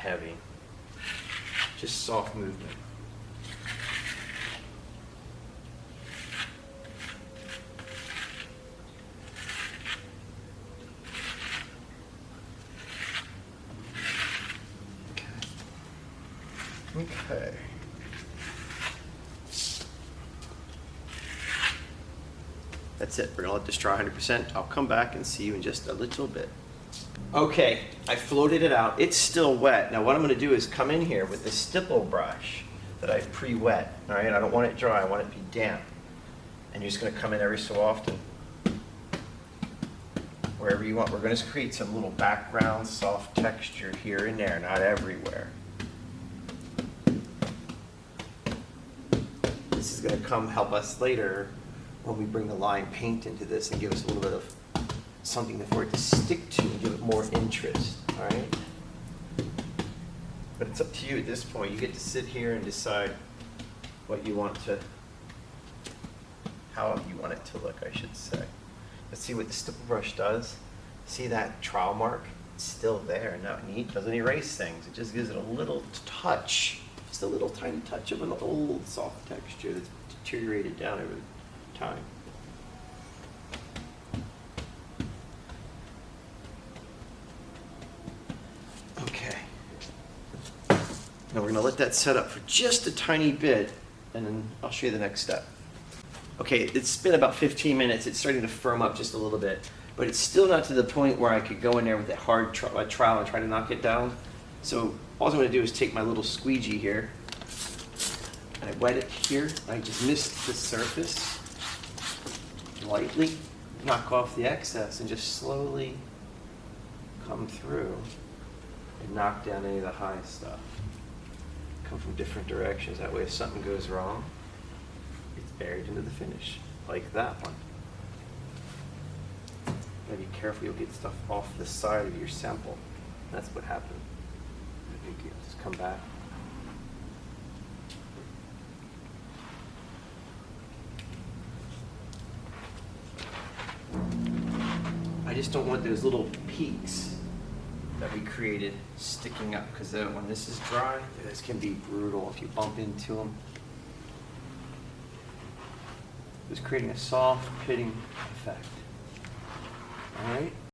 heavy. Just soft movement. Okay. That's it. We're gonna let this dry 100%. I'll come back and see you in just a little bit. Okay, I floated it out. It's still wet. Now what I'm gonna do is come in here with the stipple brush that I've pre-wet, all right? I don't want it dry, I want it to be damp. And you're just gonna come in every so often. Wherever you want. We're gonna create some little background, soft texture here and there, not everywhere. This is gonna come help us later when we bring the line paint into this and give us a little bit of something for it to stick to and give it more interest, all right? But it's up to you at this point. You get to sit here and decide what you want to, how you want it to look, I should say. Let's see what the stipple brush does. See that trowel mark? It's still there. Not neat, doesn't erase things. It just gives it a little touch, just a little tiny touch of an old soft texture that's deteriorated down over time. Okay. Now we're gonna let that set up for just a tiny bit, and then I'll show you the next step. Okay, it's been about 15 minutes. It's starting to firm up just a little bit, but it's still not to the point where I could go in there with a hard trowel and try to knock it down. So all I'm gonna do is take my little squeegee here, and I wet it here. I just mist the surface lightly, knock off the excess, and just slowly come through and knock down any of the high stuff. Come from different directions. That way if something goes wrong, it's buried into the finish, like that one. Gotta be careful, you'll get stuff off the side of your sample. That's what happened. Just come back. I just don't want those little peaks that we created sticking up, because then when this is dry, this can be brutal if you bump into them. Just creating a soft pitting effect. All right?